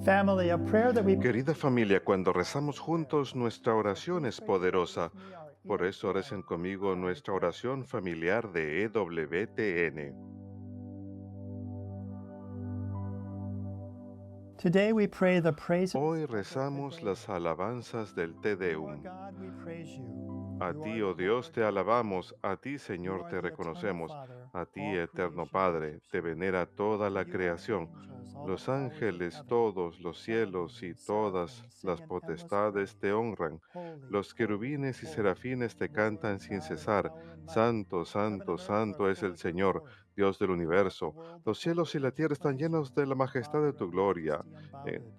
Family, a prayer that we Querida familia, cuando rezamos juntos, nuestra oración es poderosa. Por eso recen conmigo nuestra oración familiar de EWTN. Today we pray the praises Hoy of our good rezamos las David. alabanzas del Te Lord Deum. God, we praise you. A You are ti, the oh Dios, Lord te God alabamos, Almighty. a ti, You Señor, are te the eternal reconocemos, Father. a ti, All eterno creation Padre, worships te you. venera toda For la you are the creación, angels, all the los powers of ángeles, heaven, todos los cielos elders y and todas seraphim sing las an endless potestades te praise. honran, Holy, los holy, querubines y holy, serafines te Lord cantan sin God of cesar, power and might. Santo, Heaven santo, and earth are santo es full el of your Señor, glory. Dios del Throughout the universo, world, the los cielos y la multitudes tierra están acclaim you. llenos de la majestad de Father tu of gloria. majesty unbounded,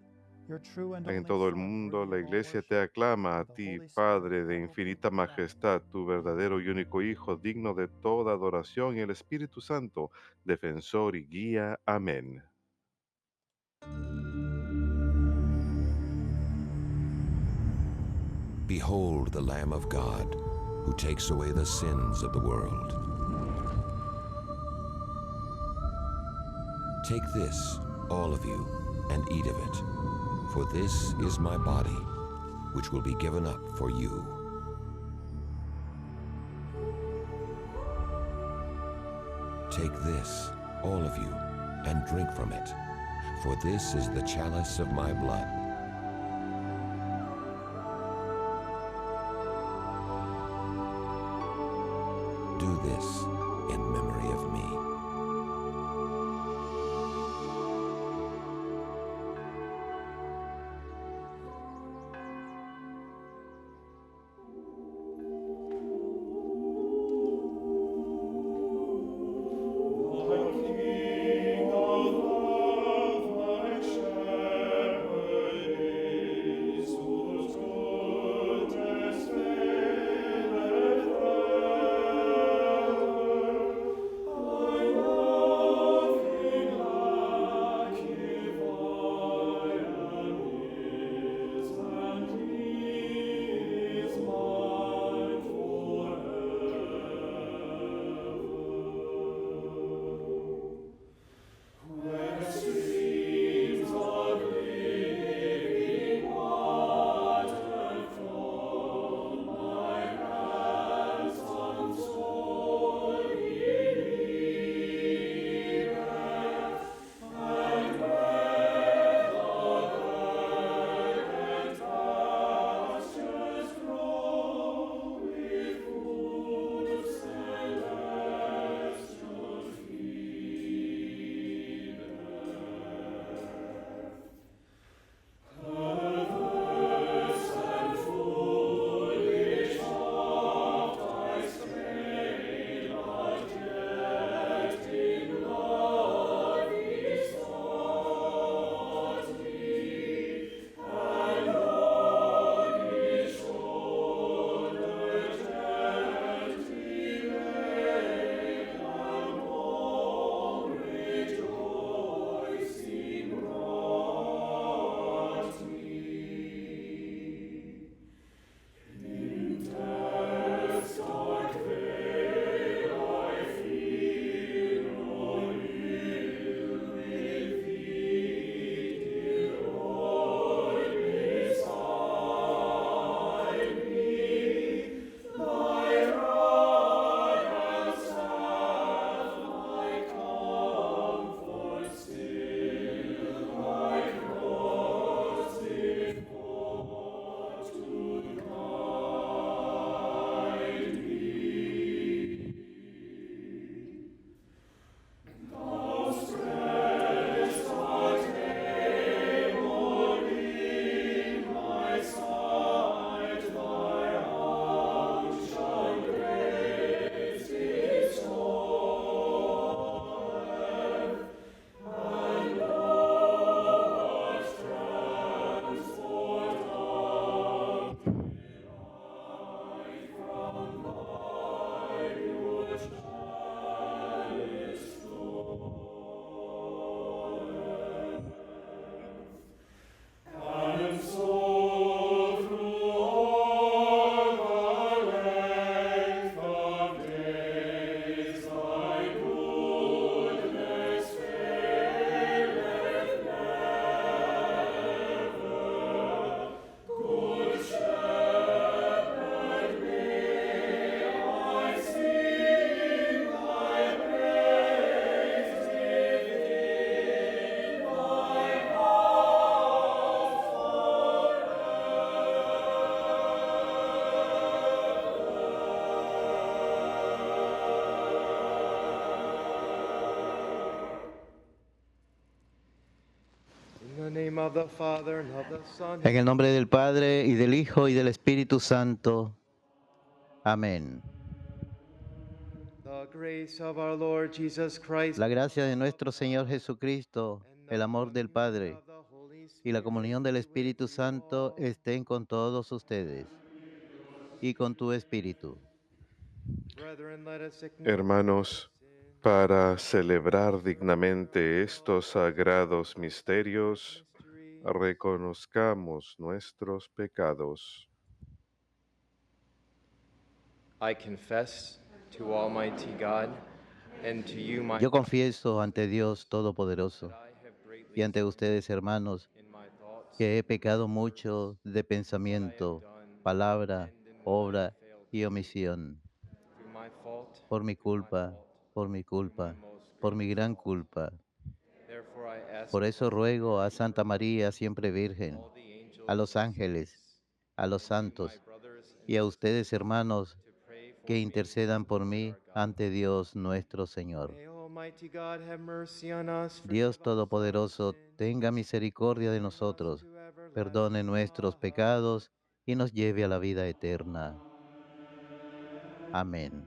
your true and En only todo el Son, mundo, worthy la of all iglesia te worship, aclama a with the ti, Holy Spirit, Padre de ever infinita perfect love. majestad, tu verdadero y Amen. único Hijo, digno de toda adoración, y el Espíritu Santo, defensor y guía. Amén. Behold the Lamb of God, who takes away the sins of the world. Take this, all of you, and eat of it, for this is my body, which will be given up for you. Take this, all of you, and drink from it, for this is the chalice of my blood. Do this in memory of me. In the name of the Father, and of the Son, En el nombre del Padre, y del Hijo, y del Espíritu Santo. Amén. the grace of our Lord Jesus Christ, La gracia de nuestro Señor Jesucristo, and the el amor del communion Padre of the Holy y la Spirit comunión del be with Espíritu you Santo all. estén con todos ustedes y con tu espíritu. Brethren, let us acknowledge Hermanos, our sins. para celebrar dignamente estos sagrados misterios, Mystery. reconozcamos nuestros pecados. I confess to Almighty God and to you, my Yo brother, confieso ante Dios that Todopoderoso I have greatly y ante sinned ustedes, hermanos, in my thoughts, que he pecado words, mucho de what I have pensamiento, done, palabra, and in what I have obra failed y to do. omisión. Through my fault, Por mi through my culpa, fault, por mi through my culpa, most por mi grievous gran fault. culpa. Therefore I ask Por the eso Blessed ruego a Virgin Santa Mary, María, siempre Virgen, all the angels a los and ángeles, saints, a los and to you, my santos brothers and y a sisters, ustedes, hermanos, to pray for que me intercedan to the por Lord mí our God. ante Dios nuestro Señor. May Almighty God have mercy on us, Dios forgive us our Todopoderoso, sins, tenga misericordia de bring us nosotros, to perdone everlasting nuestros life. pecados y nos lleve a la vida eterna. Amén.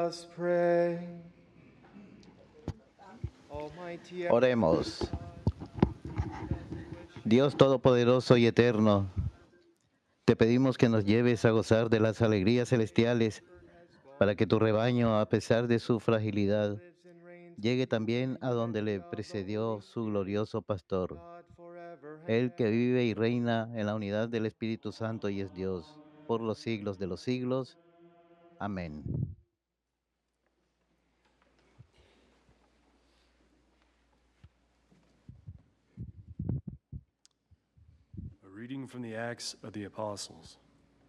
us pray. Almighty Oremos. Dios Todopoderoso y Eterno, te pedimos que nos lleves a gozar de las alegrías celestiales para que tu rebaño, a pesar de su fragilidad, llegue también a donde le precedió su glorioso pastor, el que vive y reina en la unidad del Espíritu Santo y es Dios, por los siglos de los siglos. Amén. A reading from the Acts of the Apostles.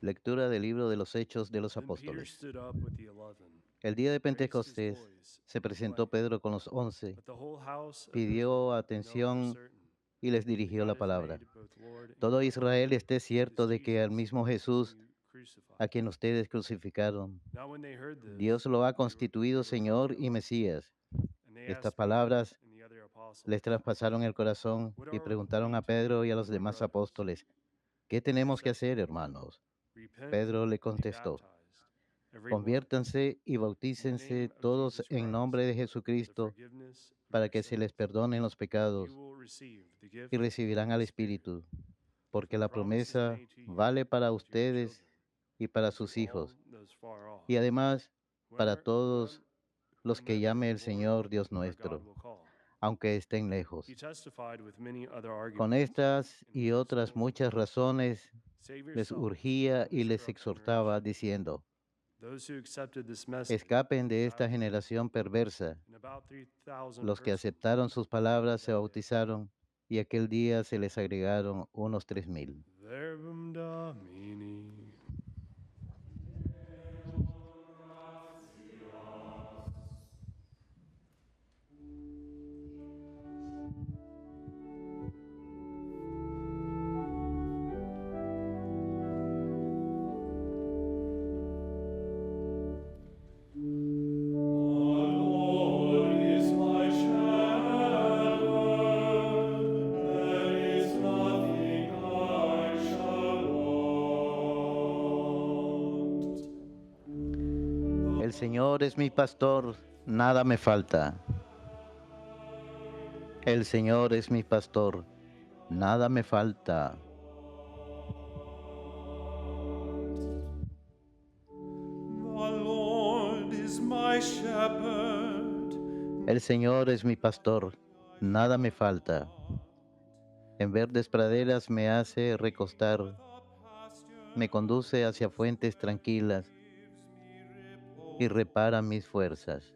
Lectura del libro de los Hechos de los Then Peter Apóstoles. stood up with the 11, El día de raised his Pentecostés voice, se presentó Pedro con los 11, but the whole house of pidió Israel knew for atención certain y les that dirigió God la has palabra. made both Lord and Todo Christ, Israel esté cierto this de que al Jesus mismo whom Jesús, you crucified. a quien ustedes crucificaron, Now when they heard this, Dios lo ha they were constituido Señor y filled, Mesías. and they Estas asked Peter palabras and the other apostles, les traspasaron el corazón "What y are preguntaron we a to Pedro y a do, los my demás brothers?" apóstoles, ¿qué They tenemos que said to hacer, him, hermanos? "Repent Pedro le and be contestó, baptized, every one, conviértanse y in the bautícense name of todos Jesus en Christ, nombre de for the Jesucristo forgiveness of para your que se les sins. perdonen los You pecados will receive the gift y of the recibirán Holy al Spirit, Espíritu, for porque the la promise is promesa made to you vale para and to your ustedes children, y para and to sus hijos, all those far off, y además para whoever, todos los que whomever llame el the Lord Señor Dios our God nuestro, will call. aunque estén lejos. He testified with many other Con arguments estas and y with otras extolling muchas words, razones save les yourselves urgía from y this les corrupt exhortaba generation. diciendo, Those who accepted this message escapen de were esta baptized, generación perversa. and about 3,000 Los que persons aceptaron sus palabras se joined in. bautizaron y aquel día se les agregaron unos 3,000. Verbum Domini. El Señor es mi pastor, nada me falta. El Señor es mi pastor, nada me falta. The Lord is my shepherd. El Señor es mi pastor, nada me falta. En verdes praderas me hace recostar, me conduce hacia fuentes tranquilas y repara mis fuerzas.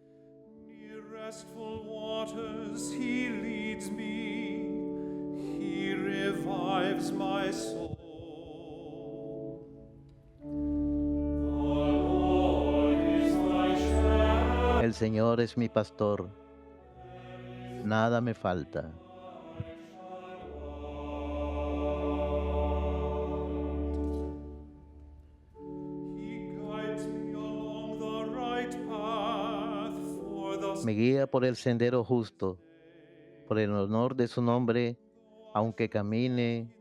Near restful waters he leads me. He revives my soul. The Lord is my shepherd. El Señor es mi pastor, nada me falta. He guides me along the right path for the Me guía por el sendero justo, por el honor de su nombre, aunque camine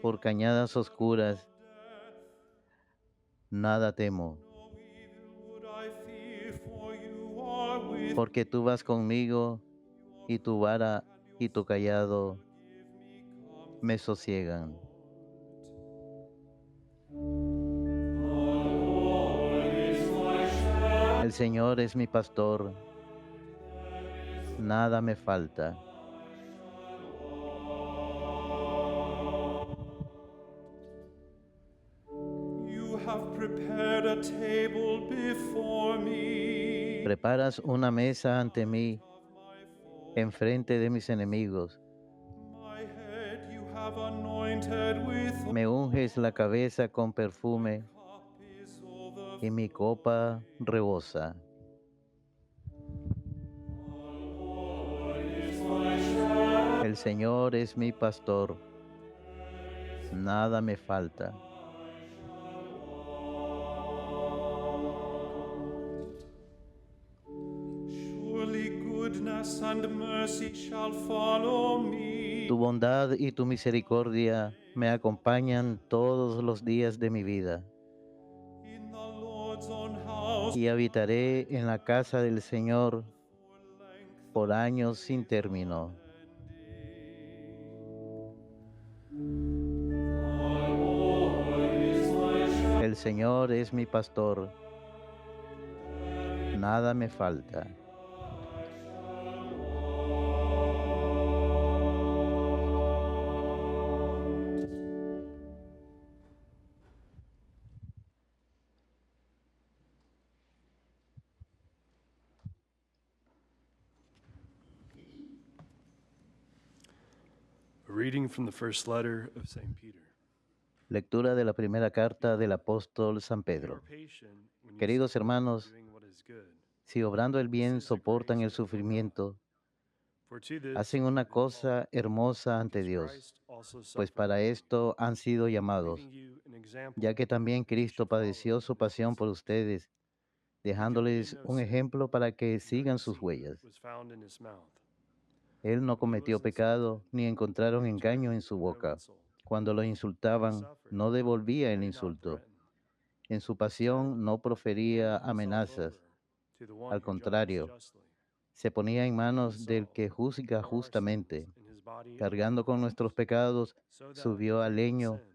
por cañadas oscuras, nada temo, no evil would I fear, for you are with porque tú vas conmigo y tu vara y tu callado me sosiegan. El Señor es mi pastor, nada me falta. You have prepared a table before me. Preparas una mesa ante mí, enfrente de mis enemigos. My head you have anointed with Me unges la cabeza con perfume cup is over. y mi copa rebosa. El Señor es mi pastor, nada me falta. Surely goodness and mercy shall follow me. Tu bondad y tu misericordia me acompañan todos los días de mi vida. In the Lord's own house y habitaré en la casa del Señor por años sin término. El Señor es mi pastor, nada me falta. A reading from the first letter of St. Peter. Lectura de la primera carta del apóstol San Be Pedro. patient when you Queridos suffer, hermanos, doing what is good. si obrando el bien soportan el sufrimiento, For to this hacen you una have been called, cosa hermosa ante because Dios, Christ also pues suffered para for you, esto han sido llamados, leaving you an example ya que también that you Cristo should follow padeció in su his pasión por footsteps. ustedes, He dejándoles committed no un sin, ejemplo para que no sigan sus deceit huellas. was found in his mouth. Él no When he was cometió pecado, insulted, ni encontraron he engaño returned en su no boca. insult. Cuando lo When he insultaban, suffered, no devolvía he el did not insulto. threaten. En su Instead, pasión no he profería handed himself amenazas. over to the one Al who judges contrario, justly. se ponía en He manos del himself que juzga bore our sins justamente. in his body on the Cargando con cross, nuestros pecados, so that, subió al killing leño sin,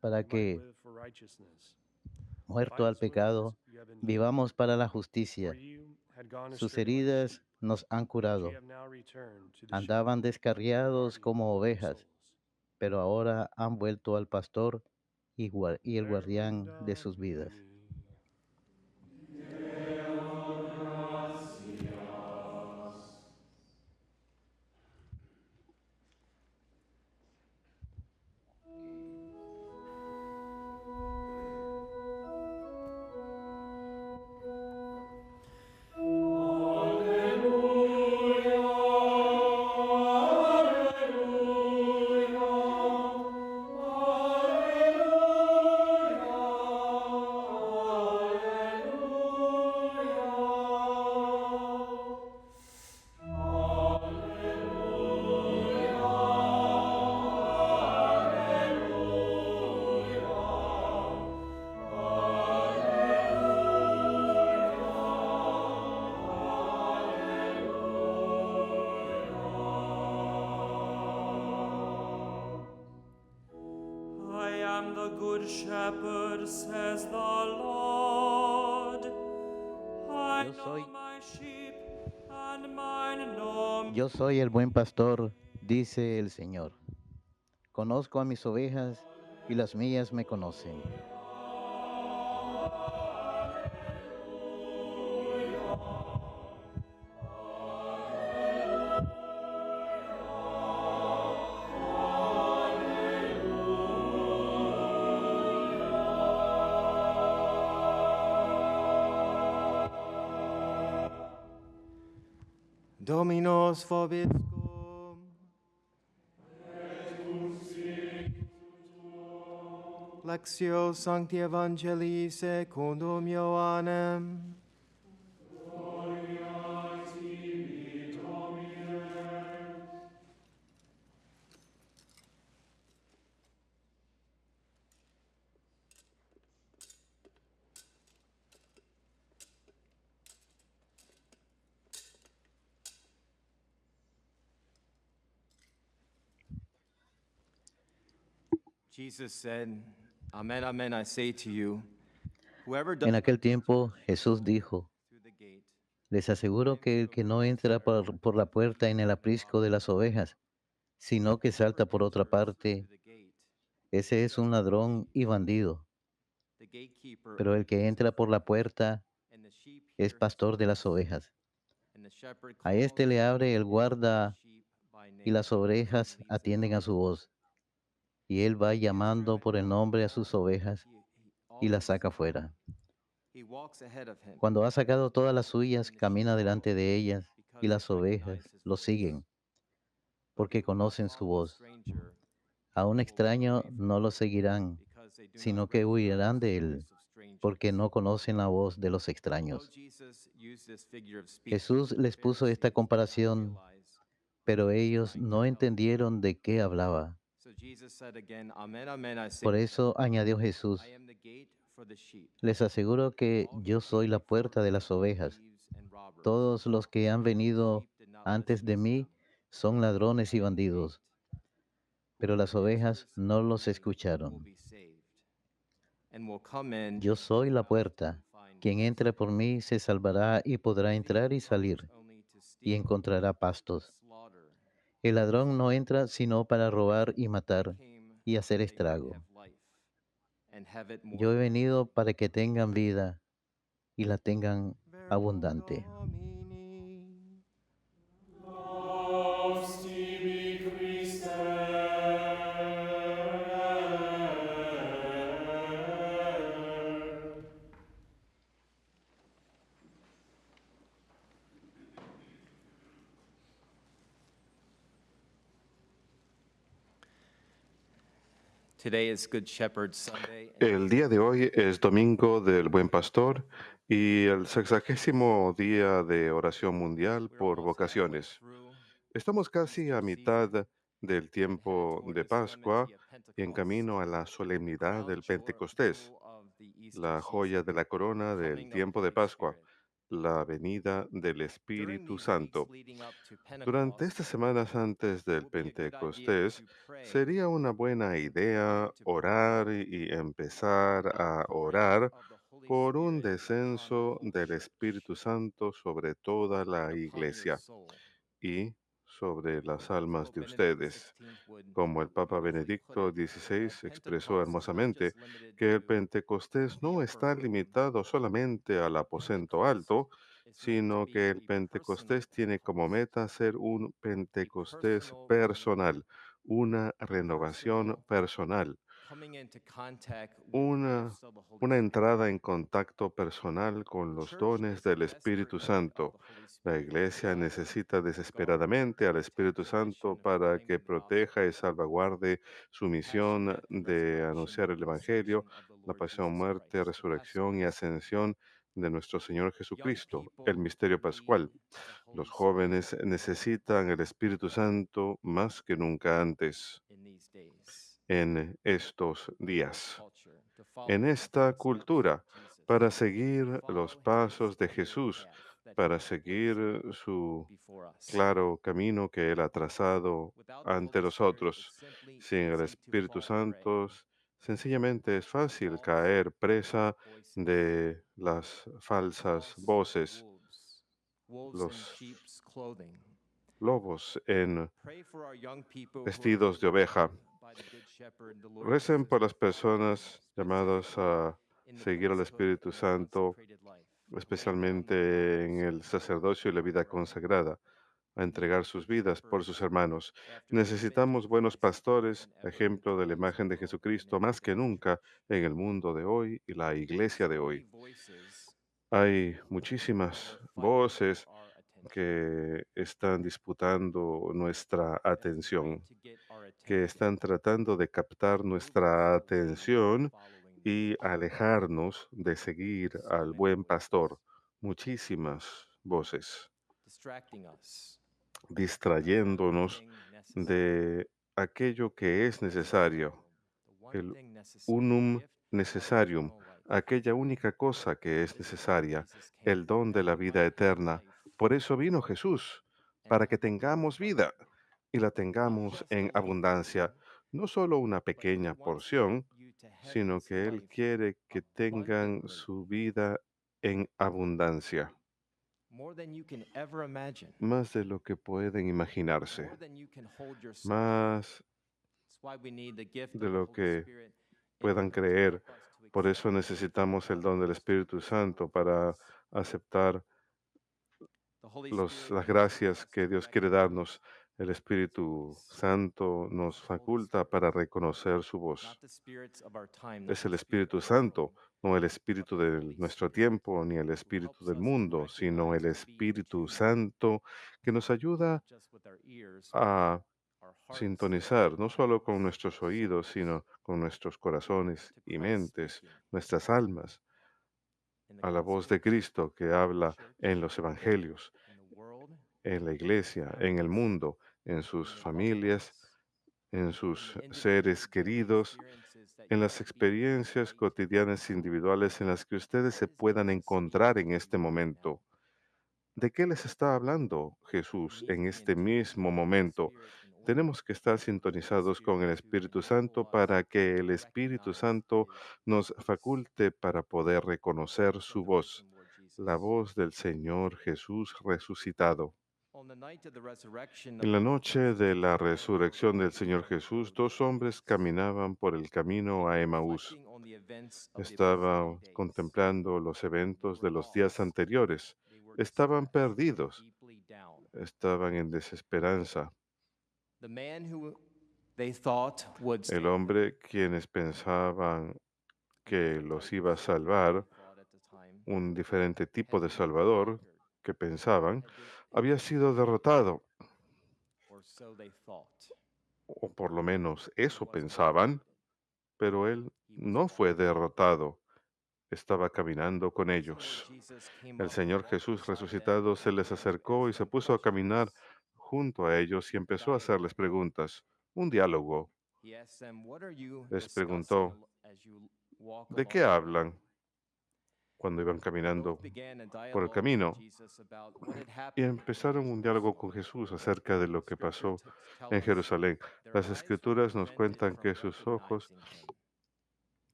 para we might que, live for righteousness. muerto By al his wounds pecado, you have been healed. vivamos para la For justicia. you had gone Sus astray like heridas sheep, nos han but ye curado. have now returned to the Andaban shepherd and descarriados guardian como of your ovejas, souls. pero ahora han vuelto al pastor y el guardián Tremenda de sus vidas. Domini. I am the good shepherd, says the Lord. I Yo know soy- my sheep, and mine know me. Yo soy el buen pastor, dice el Señor. Conozco a mis ovejas y las mías me conocen. Dominos vobiscum. Lectio Sancti Evangelii secundum Ioannem. Jesus said, Amen, amen, I say to you, whoever does En aquel tiempo Jesús dijo, through the gate, les aseguro que el que no entra por la puerta en el aprisco de las ovejas, sino que salta por otra parte, through the gate, ese es un ladrón y bandido. the gatekeeper Pero el que entra por la puerta and the sheep es hear pastor de las ovejas. and the shepherd A calls este le abre el the guarda sheep by name y las ovejas and leads them atienden a out. su voz. Y él va llamando por el nombre a sus ovejas y las saca fuera. He walks ahead of him Cuando ha sacado todas las suyas, camina delante de ellas because y they las ovejas recognize his lo voice. siguen But porque they will not conocen su follow a voz. stranger A un who will run extraño away from no lo them, seguirán, because they do not sino que recognize huirán the de él, voice of strangers. porque no conocen la voz de los Although extraños. Jesus used this figure of speech, Jesús les the puso esta Pharisees did not comparación, realize pero what he was ellos trying to no tell them. entendieron de qué hablaba. So Jesus said again, Amen, amen, I say Por to you, eso añadió Jesús, I am the gate Les aseguro que yo soy la puerta de las ovejas. Todos los que han venido antes de mí son ladrones y bandidos, pero las ovejas no los escucharon. Yo soy la puerta. Quien entre por mí se salvará y podrá entrar y salir, y encontrará pastos. El ladrón no entra sino para robar y matar y hacer estrago. Yo he venido para que tengan vida y la tengan abundante. Laus tibi Christe. Today is Good Shepherd Sunday. El día de hoy es Domingo del Buen Pastor y el 60º día de oración mundial por vocaciones. Estamos casi a mitad del tiempo de Pascua y en camino a la solemnidad del Pentecostés, la joya de la corona del tiempo de Pascua, la venida del Espíritu Santo. Durante estas semanas antes del Pentecostés, sería una buena idea orar y empezar a orar por un descenso del Espíritu Santo sobre toda la iglesia y sobre las almas de ustedes. Como el Papa Benedicto XVI expresó hermosamente, que el Pentecostés no está limitado solamente al aposento alto, sino que el Pentecostés tiene como meta ser un Pentecostés personal, una renovación personal, una, una entrada en contacto personal con los dones del Espíritu Santo. La Iglesia necesita desesperadamente al Espíritu Santo para que proteja y salvaguarde su misión de anunciar el Evangelio, la pasión, muerte, resurrección y ascensión de nuestro Señor Jesucristo, el misterio pascual. Los jóvenes necesitan el Espíritu Santo más que nunca antes en estos días, en esta cultura, para seguir los pasos de Jesús, para seguir su claro camino que Él ha trazado ante nosotros. Sin el Espíritu Santo, sencillamente es fácil caer presa de las falsas voces, los lobos en vestidos de oveja. Recen por las personas llamadas a seguir al Espíritu Santo, especialmente en el sacerdocio y la vida consagrada, a entregar sus vidas por sus hermanos. Necesitamos buenos pastores, ejemplo de la imagen de Jesucristo, más que nunca en el mundo de hoy y la iglesia de hoy. Hay muchísimas voces que están disputando nuestra atención, que están tratando de captar nuestra atención y alejarnos de seguir al buen pastor. Muchísimas voces distrayéndonos de aquello que es necesario, el unum necessarium, aquella única cosa que es necesaria, el don de la vida eterna. Por eso vino Jesús, para que tengamos vida y la tengamos en abundancia, no solo una pequeña porción, sino que Él quiere que tengan su vida en abundancia, más de lo que pueden imaginarse, más de lo que puedan creer. Por eso necesitamos el don del Espíritu Santo para aceptar las gracias que Dios quiere darnos. El Espíritu Santo nos faculta para reconocer su voz. Es el Espíritu Santo, no el Espíritu de nuestro tiempo ni el Espíritu del mundo, sino el Espíritu Santo que nos ayuda a sintonizar no solo con nuestros oídos, sino con nuestros corazones y mentes, nuestras almas, a la voz de Cristo que habla en los evangelios, en la iglesia, en el mundo, en sus familias, en sus seres queridos, en las experiencias cotidianas individuales en las que ustedes se puedan encontrar en este momento. ¿De qué les está hablando Jesús en este mismo momento? Tenemos que estar sintonizados con el Espíritu Santo para que el Espíritu Santo nos faculte para poder reconocer su voz, la voz del Señor Jesús resucitado. En la noche de la resurrección del Señor Jesús, dos hombres caminaban por el camino a Emaús. Estaban contemplando los eventos de los días anteriores. Estaban perdidos, estaban en desesperanza. El hombre, quienes pensaban que los iba a salvar, un diferente tipo de Salvador que pensaban, había sido derrotado, o por lo menos eso pensaban, pero él no fue derrotado, estaba caminando con ellos. El Señor Jesús resucitado se les acercó y se puso a caminar junto a ellos y empezó a hacerles preguntas, un diálogo. Les preguntó, ¿de qué hablan cuando iban caminando por el camino? Y empezaron un diálogo con Jesús acerca de lo que pasó en Jerusalén. Las escrituras nos cuentan que sus ojos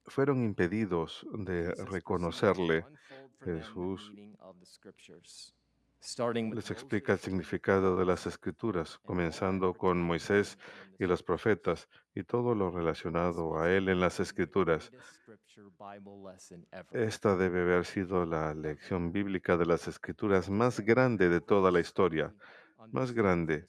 fueron impedidos de reconocerle. Jesús les explica el significado de las escrituras, comenzando con Moisés y los profetas y todo lo relacionado a él en las escrituras. Esta debe haber sido la lección bíblica de las escrituras más grande de toda la historia, más grande.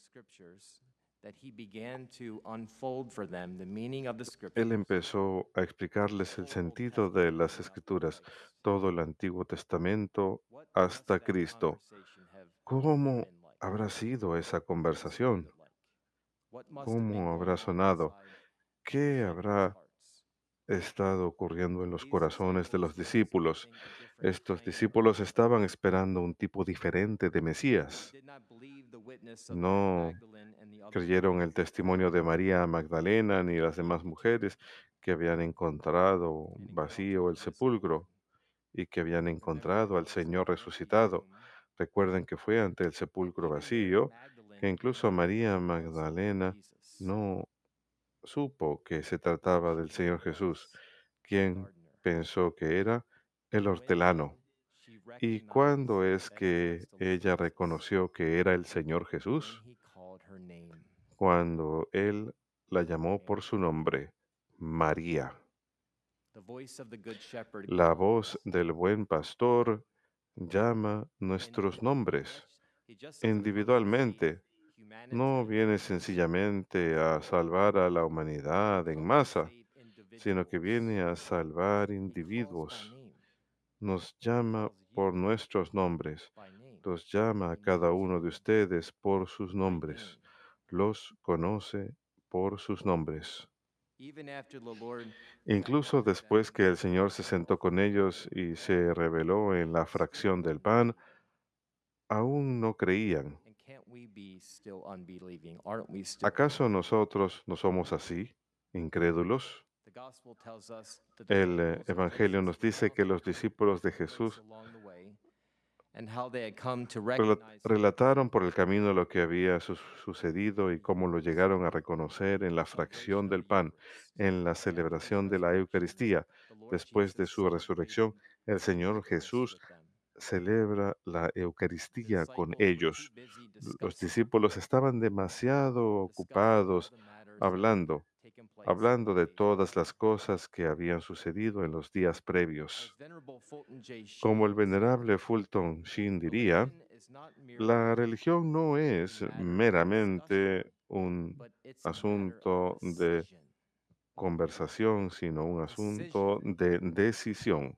Él empezó a explicarles el sentido de las escrituras, todo el Antiguo Testamento hasta Cristo. ¿Cómo habrá sido esa conversación? ¿Cómo habrá sonado? ¿Qué habrá estado ocurriendo en los corazones de los discípulos? Estos discípulos estaban esperando un tipo diferente de Mesías. No creyeron el testimonio de María Magdalena ni las demás mujeres que habían encontrado vacío el sepulcro y que habían encontrado al Señor resucitado. Recuerden que fue ante el sepulcro vacío que incluso María Magdalena no supo que se trataba del Señor Jesús, quien pensó que era el hortelano. ¿Y cuándo es que ella reconoció que era el Señor Jesús? Cuando él la llamó por su nombre, María. La voz del buen pastor llama nuestros nombres individualmente. No viene sencillamente a salvar a la humanidad en masa, sino que viene a salvar individuos. Nos llama por nuestros nombres. Los llama a cada uno de ustedes por sus nombres. Los conoce por sus nombres. Incluso después que el Señor se sentó con ellos y se reveló en la fracción del pan, aún no creían. ¿Acaso nosotros no somos así, incrédulos? El Evangelio nos dice que los discípulos de Jesús relataron por el camino lo que había sucedido y cómo lo llegaron a reconocer en la fracción del pan, en la celebración de la Eucaristía. Después de su resurrección, el Señor Jesús celebra la Eucaristía con ellos. Los discípulos estaban demasiado ocupados hablando, hablando de todas las cosas que habían sucedido en los días previos. Como el venerable Fulton Sheen diría, la religión no es meramente un asunto de conversación, sino un asunto de decisión.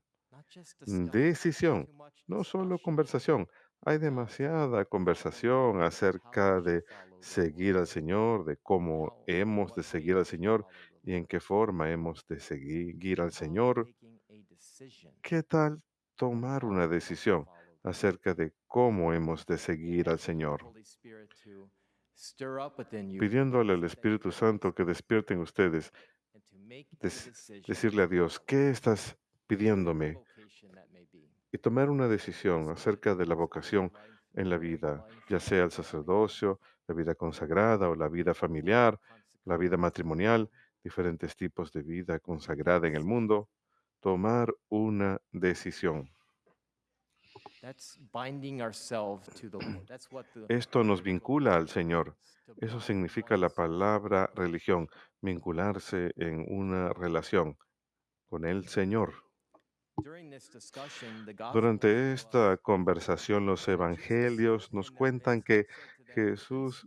Decisión, no solo conversación. Hay demasiada conversación acerca de seguir al Señor, de cómo hemos de seguir al Señor y en qué forma hemos de seguir al Señor. ¿Qué tal tomar una decisión acerca de cómo hemos de seguir al Señor? Pidiéndole al Espíritu Santo que despierten ustedes decirle a Dios, ¿qué estás pidiéndome? Y tomar una decisión acerca de la vocación en la vida, ya sea el sacerdocio, la vida consagrada o la vida familiar, la vida matrimonial, diferentes tipos de vida consagrada en el mundo, tomar una decisión. Esto nos vincula al Señor. Eso significa la palabra religión, vincularse en una relación con el Señor. Durante esta conversación, los evangelios nos cuentan que Jesús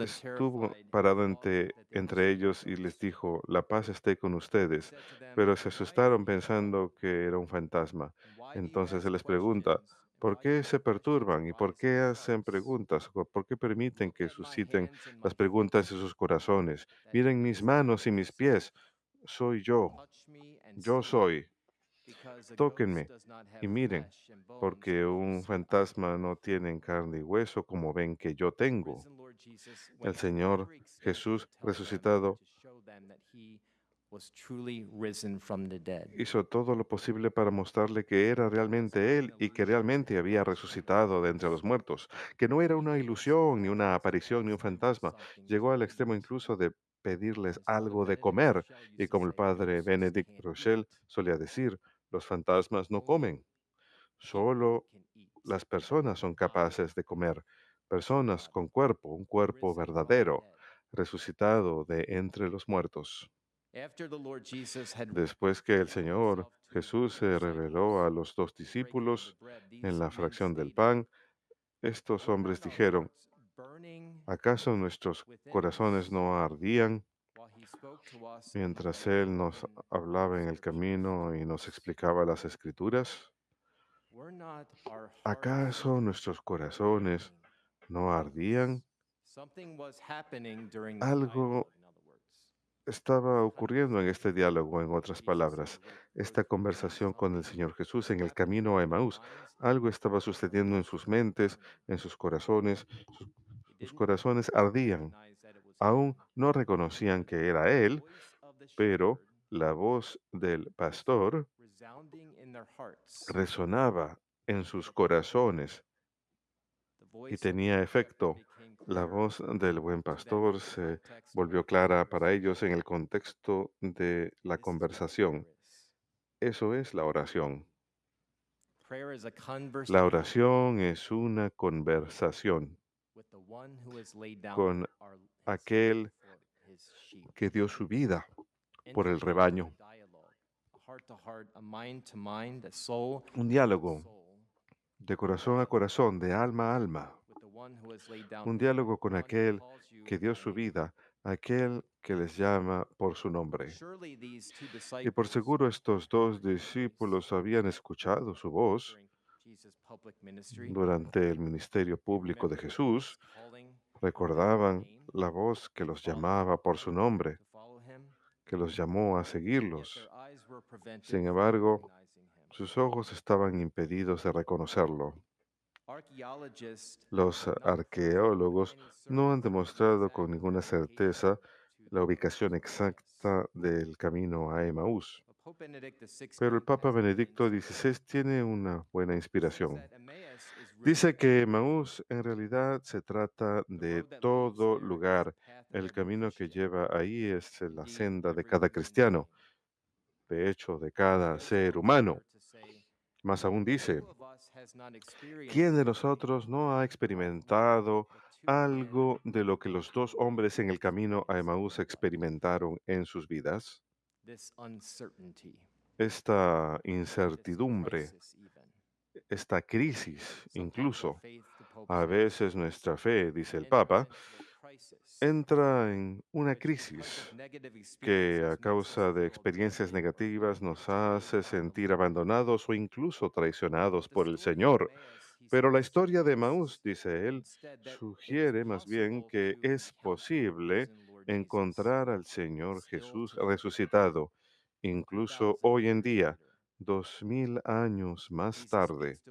estuvo parado entre ellos y les dijo, la paz esté con ustedes, pero se asustaron pensando que era un fantasma. Entonces Él les pregunta, ¿por qué se perturban y por qué hacen preguntas? ¿O ¿Por qué permiten que susciten las preguntas en sus corazones? Miren mis manos y mis pies, soy yo soy. Tóquenme y miren, porque un fantasma no tiene carne y hueso como ven que yo tengo. El Señor Jesús resucitado hizo todo lo posible para mostrarle que era realmente Él y que realmente había resucitado de entre los muertos, que no era una ilusión, ni una aparición, ni un fantasma. Llegó al extremo incluso de pedirles algo de comer, y como el padre Benedict Rochelle solía decir, los fantasmas no comen, solo las personas son capaces de comer, personas con cuerpo, un cuerpo verdadero, resucitado de entre los muertos. Después que el Señor Jesús se reveló a los dos discípulos en la fracción del pan, estos hombres dijeron, ¿acaso nuestros corazones no ardían mientras Él nos hablaba en el camino y nos explicaba las escrituras? ¿Acaso nuestros corazones no ardían? Algo estaba ocurriendo en este diálogo, en otras palabras, esta conversación con el Señor Jesús en el camino a Emaús. Algo estaba sucediendo en sus mentes, en sus corazones. Sus corazones ardían. Aún no reconocían que era Él, pero la voz del pastor resonaba en sus corazones y tenía efecto. La voz del buen pastor se volvió clara para ellos en el contexto de la conversación. Eso es la oración. La oración es una conversación con aquel que dio su vida por el rebaño. Un diálogo de corazón a corazón, de alma a alma. Un diálogo con aquel que dio su vida, aquel que les llama por su nombre. Y por seguro estos dos discípulos habían escuchado su voz durante el ministerio público de Jesús, recordaban la voz que los llamaba por su nombre, que los llamó a seguirlos. Sin embargo, sus ojos estaban impedidos de reconocerlo. Los arqueólogos no han demostrado con ninguna certeza la ubicación exacta del camino a Emaús, pero el Papa Benedicto XVI tiene una buena inspiración. Dice que Emaús en realidad se trata de todo lugar. El camino que lleva ahí es la senda de cada cristiano, de hecho, de cada ser humano. Más aún dice, ¿quién de nosotros no ha experimentado algo de lo que los dos hombres en el camino a Emaús experimentaron en sus vidas? Esta incertidumbre, esta crisis, incluso. A veces nuestra fe, dice el Papa, entra en una crisis que a causa de experiencias negativas nos hace sentir abandonados o incluso traicionados por el Señor. Pero la historia de Maús, dice él, sugiere más bien que es posible encontrar al Señor Jesús resucitado, incluso hoy en día, 2000 años más tarde,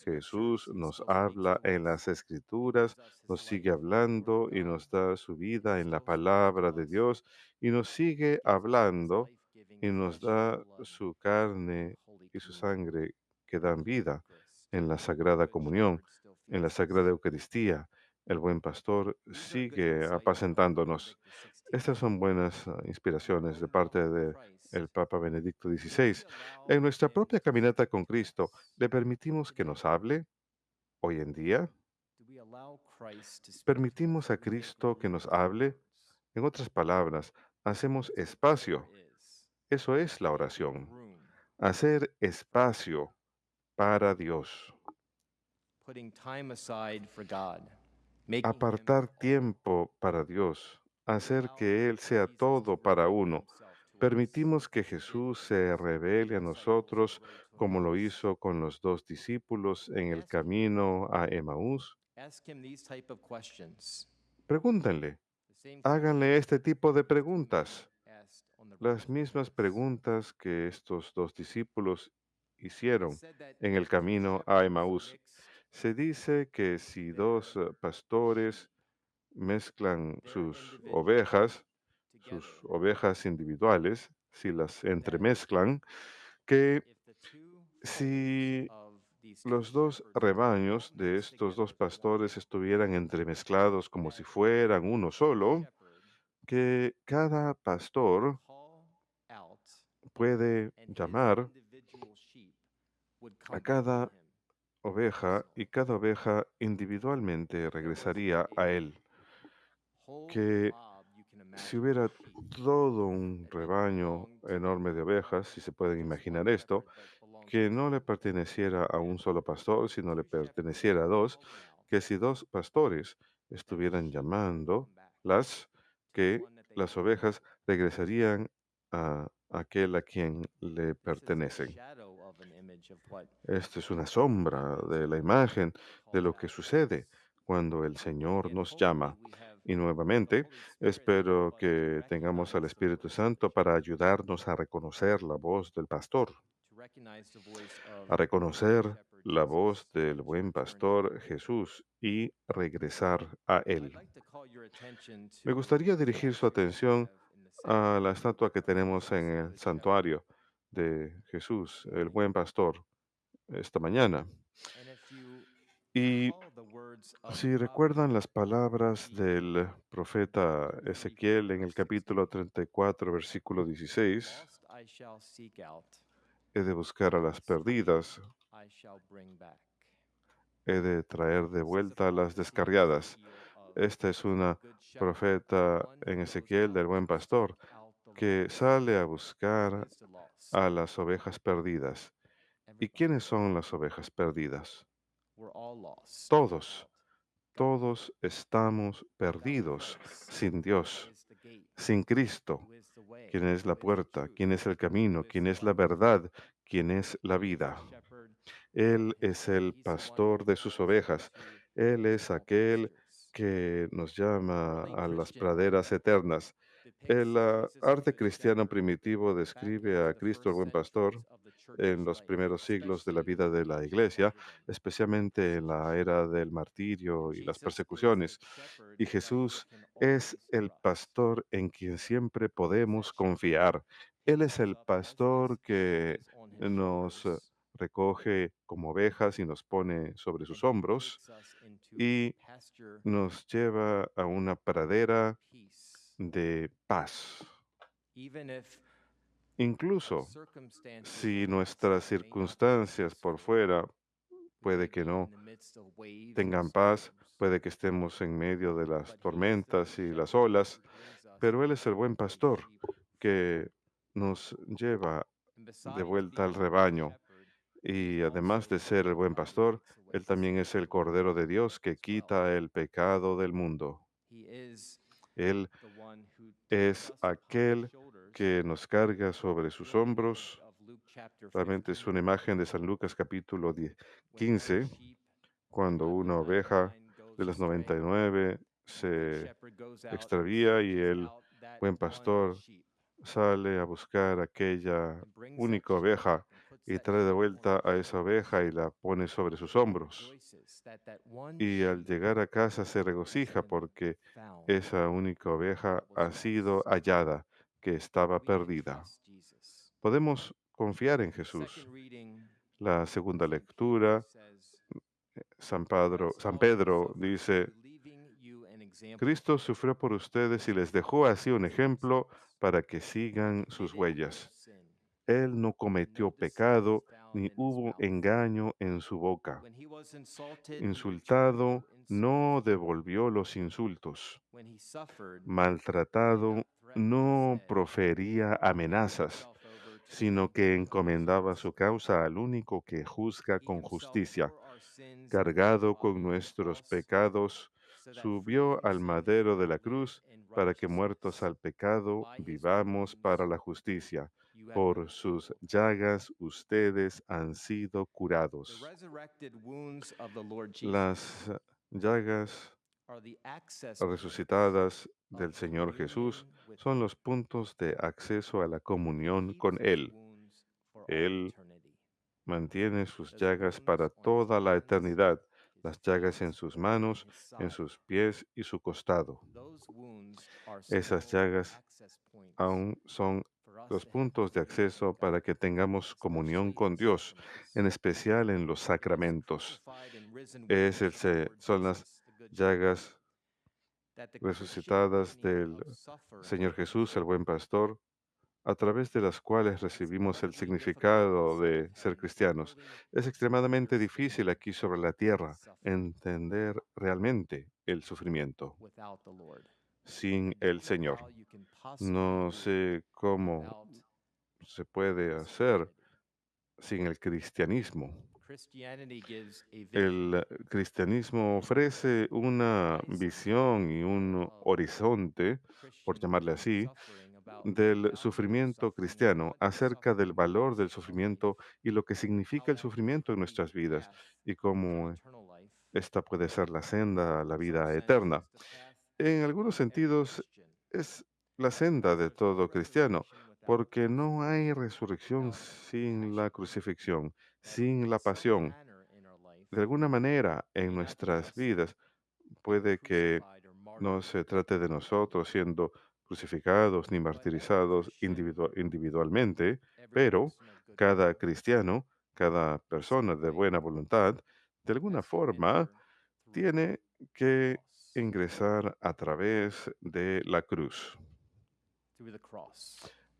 Jesús nos habla en las Escrituras, nos sigue hablando y nos da su vida en la palabra de Dios y nos sigue hablando y nos da su carne y su sangre que dan vida en la Sagrada Comunión, en la Sagrada Eucaristía. El buen pastor sigue apacentándonos. Estas son buenas inspiraciones de parte del Papa Benedicto XVI. En nuestra propia caminata con Cristo, ¿le permitimos que nos hable hoy en día? ¿Permitimos a Cristo que nos hable? En otras palabras, hacemos espacio. Eso es la oración. Hacer espacio para Dios. Apartar tiempo para Dios. Hacer que Él sea todo para uno. Permitimos que Jesús se revele a nosotros como lo hizo con los dos discípulos en el camino a Emaús. Pregúntenle, háganle este tipo de preguntas, las mismas preguntas que estos dos discípulos hicieron en el camino a Emaús. Se dice que si dos pastores mezclan sus ovejas individuales, si las entremezclan, que si los dos rebaños de estos dos pastores estuvieran entremezclados como si fueran uno solo, que cada pastor puede llamar a cada oveja y cada oveja individualmente regresaría a él. Que si hubiera todo un rebaño enorme de ovejas, si se pueden imaginar esto, que no le perteneciera a un solo pastor, sino le perteneciera a dos, que si dos pastores estuvieran llamándolas, que las ovejas regresarían a aquel a quien le pertenecen. Esto es una sombra de la imagen de lo que sucede cuando el Señor nos llama. Y nuevamente, espero que tengamos al Espíritu Santo para ayudarnos a reconocer la voz del pastor, a reconocer la voz del buen pastor Jesús y regresar a Él. Me gustaría dirigir su atención a la estatua que tenemos en el santuario de Jesús, el buen pastor, esta mañana. Y si recuerdan las palabras del profeta Ezequiel en el capítulo 34, versículo 16, he de buscar a las perdidas, he de traer de vuelta a las descarriadas. Esta es una profeta en Ezequiel del buen pastor que sale a buscar a las ovejas perdidas. ¿Y quiénes son las ovejas perdidas? Todos. Todos estamos perdidos sin Dios, sin Cristo, quien es la puerta, quien es el camino, quien es la verdad, quien es la vida. Él es el pastor de sus ovejas. Él es aquel que nos llama a las praderas eternas. El arte cristiano primitivo describe a Cristo el buen pastor en los primeros siglos de la vida de la iglesia, especialmente en la era del martirio y las persecuciones. Y Jesús es el pastor en quien siempre podemos confiar. Él es el pastor que nos recoge como ovejas y nos pone sobre sus hombros y nos lleva a una pradera de paz. Incluso si nuestras circunstancias por fuera puede que no tengan paz, puede que estemos en medio de las tormentas y las olas, pero Él es el buen pastor que nos lleva de vuelta al rebaño. Y además de ser el buen pastor, Él también es el Cordero de Dios que quita el pecado del mundo. Él es aquel que nos carga sobre sus hombros. Realmente es una imagen de San Lucas capítulo 15, cuando una oveja de las 99 se extravía y el buen pastor sale a buscar aquella única oveja y trae de vuelta a esa oveja y la pone sobre sus hombros. Y al llegar a casa se regocija porque esa única oveja ha sido hallada, que estaba perdida. Podemos confiar en Jesús. La segunda lectura, San Pedro dice, Cristo sufrió por ustedes y les dejó así un ejemplo para que sigan sus huellas. Él no cometió pecado ni hubo engaño en su boca. Insultado, no devolvió los insultos. Maltratado, no profería amenazas, sino que encomendaba su causa al único que juzga con justicia. Cargado con nuestros pecados, subió al madero de la cruz para que muertos al pecado vivamos para la justicia. Por sus llagas ustedes han sido curados. Las llagas resucitadas del Señor Jesús son los puntos de acceso a la comunión con Él. Él mantiene sus llagas para toda la eternidad, las llagas en sus manos, en sus pies y su costado. Esas llagas aún son los puntos de acceso para que tengamos comunión con Dios, en especial en los sacramentos. Son las llagas resucitadas del Señor Jesús, el buen pastor, a través de las cuales recibimos el significado de ser cristianos. Es extremadamente difícil aquí sobre la tierra entender realmente el sufrimiento sin el Señor. No sé cómo se puede hacer sin el cristianismo. El cristianismo ofrece una visión y un horizonte, por llamarle así, del sufrimiento cristiano, acerca del valor del sufrimiento y lo que significa el sufrimiento en nuestras vidas y cómo esta puede ser la senda a la vida eterna. En algunos sentidos es la senda de todo cristiano, porque no hay resurrección sin la crucifixión, sin la pasión. De alguna manera, en nuestras vidas, puede que no se trate de nosotros siendo crucificados ni martirizados individualmente, pero cada cristiano, cada persona de buena voluntad, de alguna forma, tiene que ingresar a través de la cruz,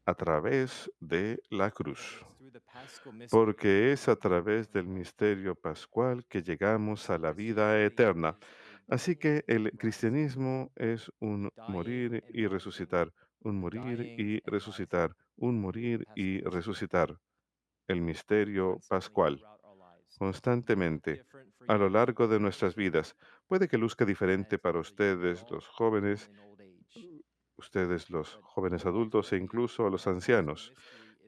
a través de la cruz, porque es a través del misterio pascual que llegamos a la vida eterna. Así que el cristianismo es un morir y resucitar, un morir y resucitar, un morir y resucitar, el misterio pascual, constantemente, a lo largo de nuestras vidas. Puede que luzca diferente para ustedes los jóvenes adultos e incluso a los ancianos,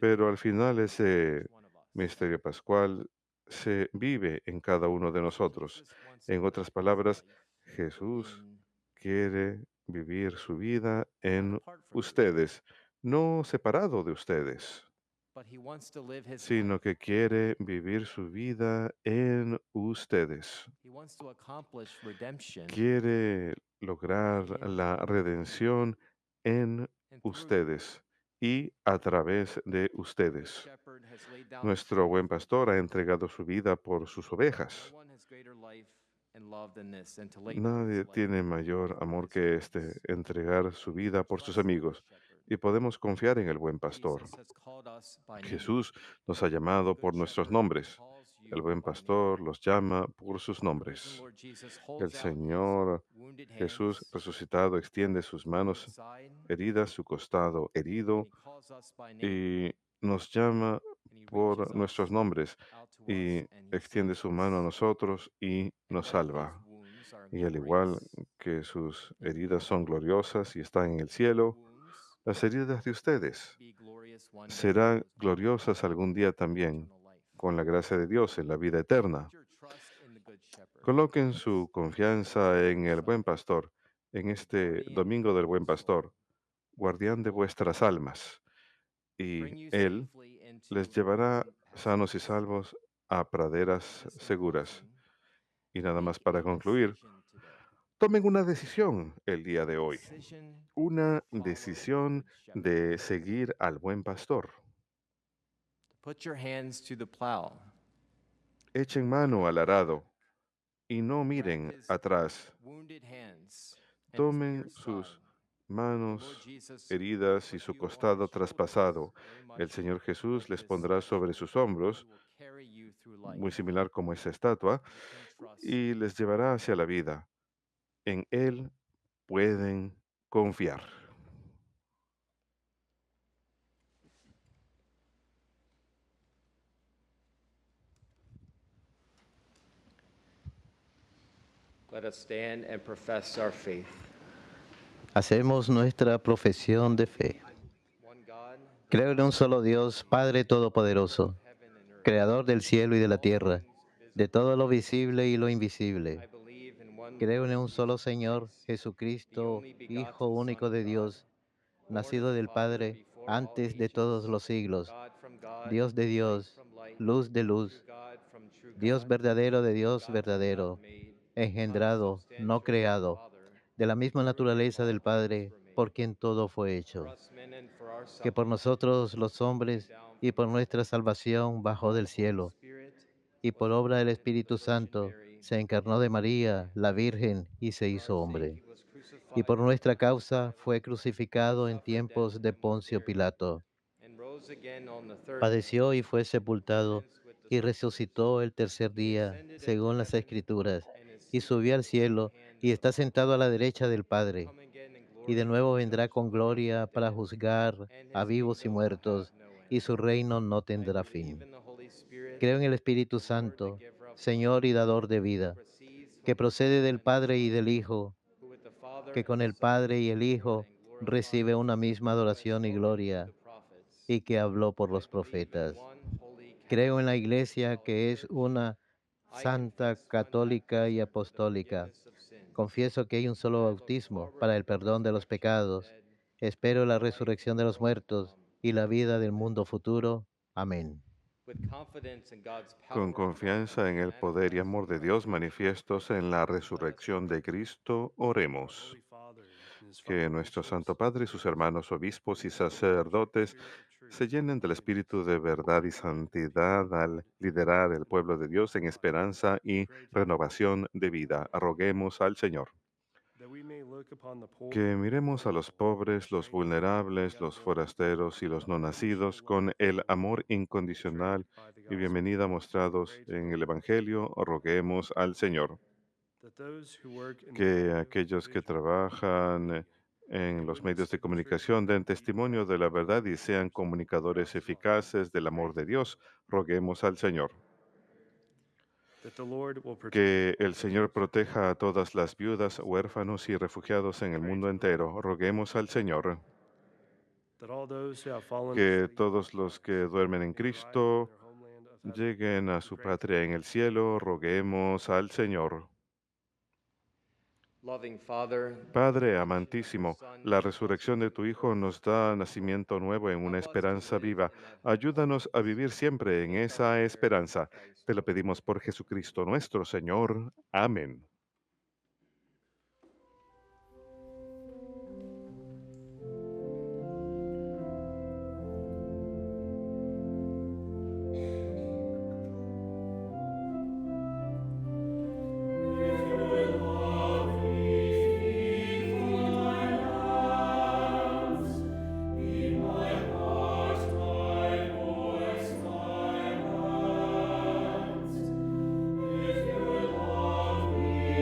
pero al final ese misterio pascual se vive en cada uno de nosotros. En otras palabras, Jesús quiere vivir su vida en ustedes, no separado de ustedes, sino que quiere vivir su vida en ustedes. Quiere lograr la redención en ustedes y a través de ustedes. Nuestro buen pastor ha entregado su vida por sus ovejas. Nadie tiene mayor amor que este, entregar su vida por sus amigos. Y podemos confiar en el buen pastor. Jesús nos ha llamado por nuestros nombres. El buen pastor los llama por sus nombres. El Señor Jesús resucitado extiende sus manos heridas, su costado herido, y nos llama por nuestros nombres y extiende su mano a nosotros y nos salva. Y al igual que sus heridas son gloriosas y están en el cielo, las heridas de ustedes serán gloriosas algún día también, con la gracia de Dios en la vida eterna. Coloquen su confianza en el buen pastor, en este domingo del buen pastor, guardián de vuestras almas, y Él les llevará sanos y salvos a praderas seguras. Y nada más para concluir, tomen una decisión el día de hoy, una decisión de seguir al buen pastor. Put your hands to the plow. Echen mano al arado y no miren His atrás. wounded hands and his Tomen pierced sus side. manos heridas y su costado traspasado. El Señor Jesús les pondrá sobre sus hombros, muy similar como esa estatua, y les llevará hacia la vida. En Él pueden confiar. Let us stand and profess our faith. Hacemos nuestra profesión de fe. One God, Creo en un solo Dios, Padre Todopoderoso, heaven and earth. Creador del cielo y de la tierra, de todo lo visible y lo invisible. I believe in one Creo en Lord un solo Jesus Señor, Christ, Jesucristo, only begotten Hijo Son único of de God, Dios, born of nacido the del Father Padre before all antes de todos ages, los siglos, God from God, Dios de light Dios, from light, luz de true luz, God from true Dios God, verdadero de Dios God verdadero, made, engendrado, no consubstantial with the creado, Father, de la misma through whom naturaleza all del things Padre, were made. por quien todo fue For hecho, us men and for our que por salvation, nosotros los hombres came down y from por heaven. nuestra salvación bajó By del the Holy cielo, Spirit, y was por obra del born of the Espíritu Virgin Santo Mary. se encarnó de María, la Virgen, y se For hizo our sake hombre. he was Y crucified por under nuestra Pontius causa Pilate, fue crucificado en suffered death tiempos de and was Poncio buried, Pilato. and rose again on the third day, Padeció y fue sepultado accordance with the y Scriptures. resucitó el tercer He día, ascended into según las heaven Escrituras, and is y seated subió at al the right cielo hand y of the está Father. sentado a la derecha del He will Padre. come again in Y de glory nuevo to vendrá judge the con living and gloria the para dead, juzgar and a his vivos y kingdom will have muertos, no y end. su reino no I tendrá believe fin. in the Holy Spirit, Creo en el Espíritu the Lord, the Santo, giver of Señor life, y dador de who vida, proceeds que from the procede Father del and the Padre y Son, del Hijo, who with the Father que and con the el Son Padre is y el adored Hijo and glorified, recibe una misma who has adoración y spoken through gloria, the prophets. y que habló por I los believe in profetas. one holy Creo en Catholic la and Iglesia, que Apostolic es Church. una I santa, confess one católica y baptism for the apostólica. forgiveness of sins. Confieso que hay un solo I look bautismo forward para to el the perdón de los resurrection of the pecados. dead Espero and la the life in resurrección the de los world to muertos come. y la vida del Amen. mundo futuro. Amén. With confidence in God's Con power confianza en el poder y manifest amor in de the Dios resurrection of manifiestos en Christ, la let us resurrección pray. de Cristo, Our oremos. Holy Father and his Que fellow nuestro bishops, Santo Padre y sus hermanos obispos y sacerdotes se llenen del espíritu de verdad y santidad al liderar el pueblo de Dios en esperanza y renovación de vida. Roguemos al Señor. that we may look upon the poor, Que miremos a los pobres, los vulnerables, los forasteros y los no nacidos con el amor incondicional y bienvenida mostrados en el Evangelio. Roguemos al Señor. that those who work in the Que creative, aquellos que visual, trabajan en los medios de comunicación den testimonio de la verdad y sean comunicadores eficaces del amor de Dios. Roguemos al Señor. that the Lord will protect Que el Señor proteja a todas las viudas, huérfanos y refugiados en el mundo entero. Roguemos al Señor. that all those who have fallen Que asleep todos los que duermen en may rise in Cristo their homeland of heaven lleguen a and su grant patria en el cielo. Roguemos al Señor. Loving Father, Padre amantísimo, la resurrección de tu Hijo nos da nacimiento nuevo en una esperanza viva. Ayúdanos a vivir siempre en esa esperanza. Te lo pedimos por Jesucristo nuestro Señor. Amén. If you love me,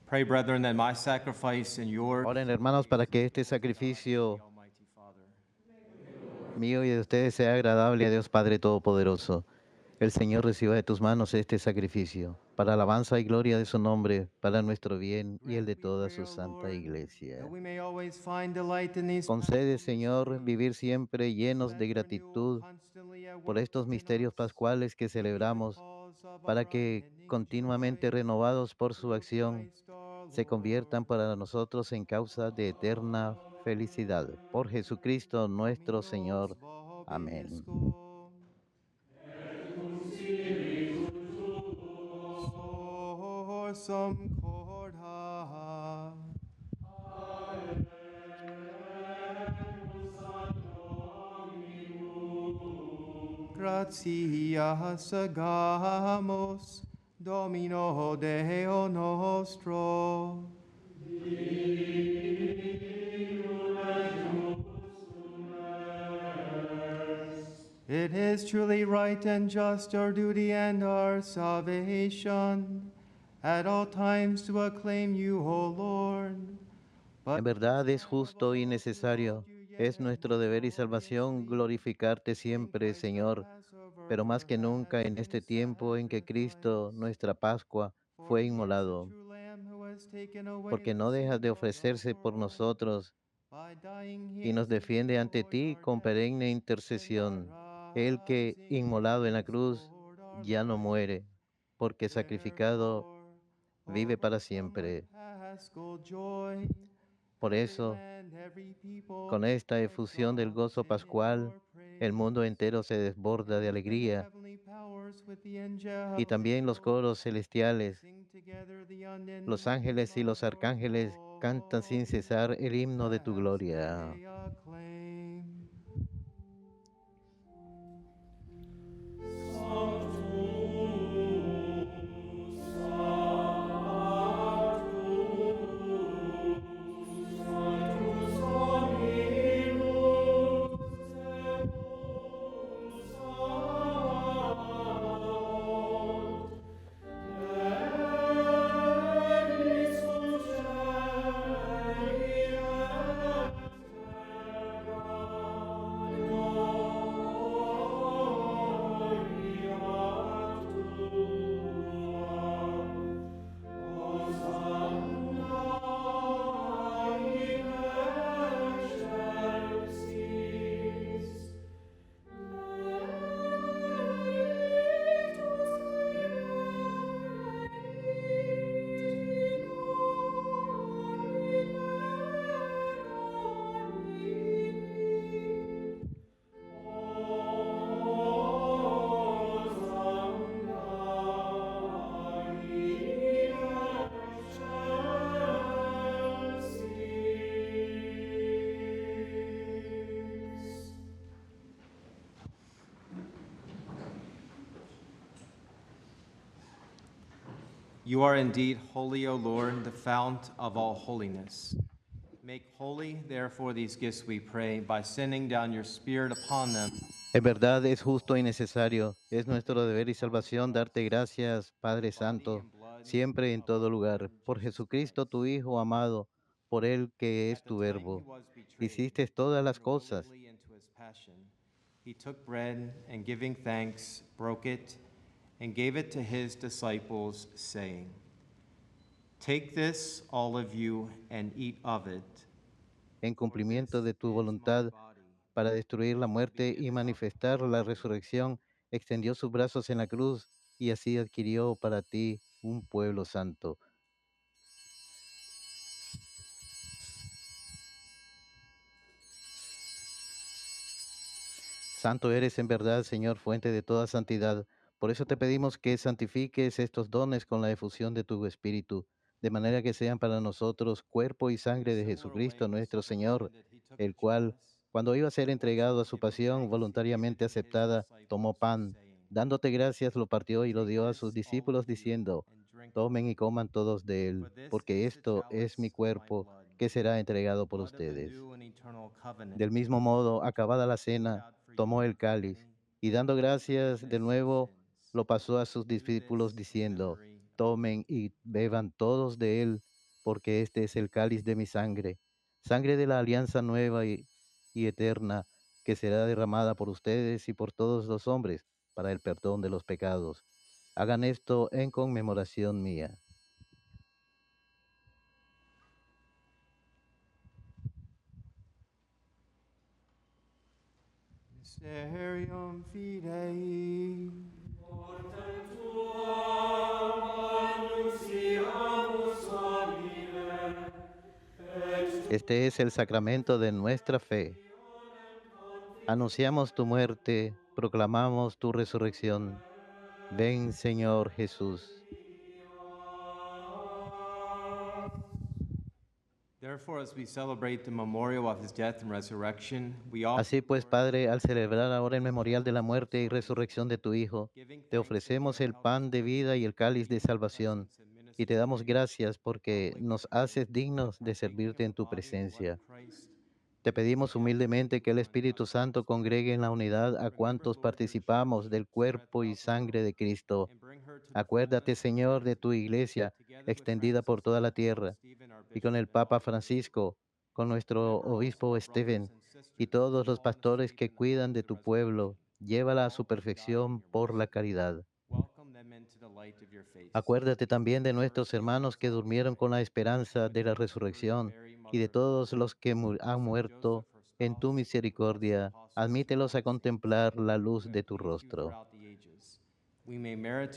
Pray, brethren, that my sacrifice and yours Oren, hermanos, para que este sacrificio Almighty Father. mío y de ustedes sea agradable a Dios Padre Todopoderoso. El Señor reciba de tus manos este sacrificio, para alabanza y gloria de su nombre, para nuestro bien y el de toda su santa iglesia. That we may always find delight in these Concede, Señor, vivir siempre llenos de gratitud por estos misterios pascuales que celebramos, para que, continuamente renovados por su acción, se conviertan para nosotros en causa de eterna felicidad. Por Jesucristo nuestro Señor. Amén. Some corda. Gratias agamos, Domino Deo nostro. It is truly right and just, our duty and our salvation, at all times to acclaim you, O Lord. En verdad es justo y necesario, es nuestro deber y salvación glorificarte siempre, Señor, pero más que nunca en este tiempo en que Cristo, nuestra Pascua, fue inmolado, porque no dejas de ofrecerse por nosotros y nos defiende ante ti con perenne intercesión. El que, inmolado en la cruz, ya no muere, porque sacrificado vive para siempre. Por eso, con esta efusión del gozo pascual, el mundo entero se desborda de alegría, y también los coros celestiales, los ángeles y los arcángeles cantan sin cesar el himno de tu gloria. You are indeed holy, O Lord, the fount of all holiness. Make holy, therefore, these gifts, we pray, by sending down your Spirit upon them. En verdad es justo y necesario, es nuestro deber y salvación darte gracias, Padre Santo, siempre y en todo lugar, por Jesucristo tu Hijo amado, por Él que es At the tu time he Verbo. was betrayed, Hiciste todas las entering cosas. willingly into his passion, he took bread and giving thanks, broke it, and gave it to his disciples, saying, "Take this, all of you, and eat of it. En cumplimiento de tu voluntad para destruir la muerte y manifestar la resurrección, extendió sus brazos en la cruz y así adquirió para ti un pueblo santo. Santo eres en verdad, Señor, fuente de toda santidad. Por eso te pedimos que santifiques estos dones con la efusión de tu Espíritu, de manera que sean para nosotros cuerpo y sangre de Jesucristo nuestro Señor, el cual, cuando iba a ser entregado a su pasión voluntariamente aceptada, tomó pan, dándote gracias, lo partió y lo dio a sus discípulos, diciendo, tomen y coman todos de él, porque esto es mi cuerpo que será entregado por ustedes. Del mismo modo, acabada la cena, tomó el cáliz y dando gracias de nuevo, lo pasó a sus discípulos diciendo, tomen y beban todos de él, porque este es el cáliz de mi sangre, sangre de la alianza nueva y eterna, que será derramada por ustedes y por todos los hombres para el perdón de los pecados. Hagan esto en conmemoración mía. Mysterium Fidei. Este es el sacramento de nuestra fe. Anunciamos tu muerte, proclamamos tu resurrección. Ven, Señor Jesús. Therefore, as we celebrate the memorial of his death and resurrection, we Así pues, Padre, al celebrar ahora el memorial de la muerte y resurrección de tu Hijo, te ofrecemos el pan de vida y el cáliz de salvación, y te damos gracias porque nos haces dignos de servirte en tu presencia. Te pedimos humildemente que el Espíritu Santo congregue en la unidad a cuantos participamos del cuerpo y sangre de Cristo. Acuérdate, Señor, de tu iglesia extendida por toda la tierra, y con el Papa Francisco, con nuestro obispo Esteban y todos los pastores que cuidan de tu pueblo, llévala a su perfección por la caridad. Acuérdate también de nuestros hermanos que durmieron con la esperanza de la resurrección y de todos los que han muerto en tu misericordia. Admítelos a contemplar la luz de tu rostro.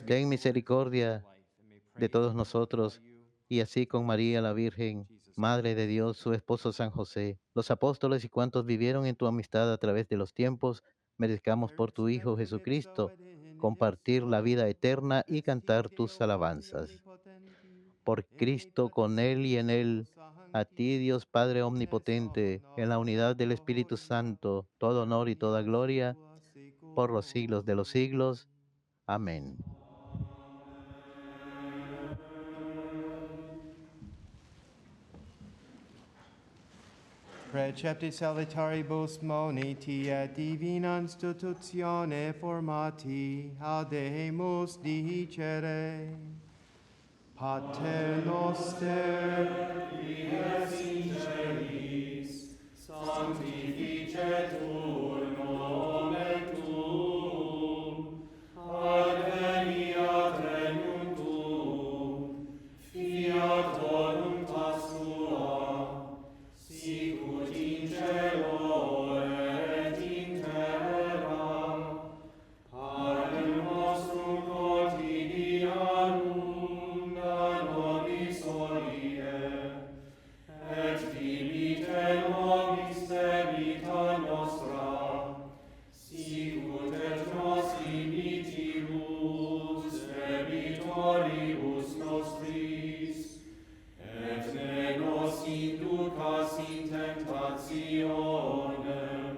Ten misericordia de todos nosotros, y así con María la Virgen, Madre de Dios, su esposo San José, los apóstoles y cuantos vivieron en tu amistad a través de los tiempos, merezcamos por tu Hijo Jesucristo compartir la vida eterna y cantar tus alabanzas. Por Cristo, con Él y en Él, a ti Dios Padre Omnipotente, en la unidad del Espíritu Santo, todo honor y toda gloria, por los siglos de los siglos. Amén. Precepti salitaribus moniti et divina institutione formati audemus dicere. Pater noster, qui es in celis, sanctificetur nomen tuum, adveniat regnum tuum, fiat voluntas tua, sicut in cielo et in terra. Panem nostrum quotidianum da nobis hodie, et dimite nobis debita nostra, sicut et nos dimittimus debitoribus nostris, et ne nos inducas in tentationem,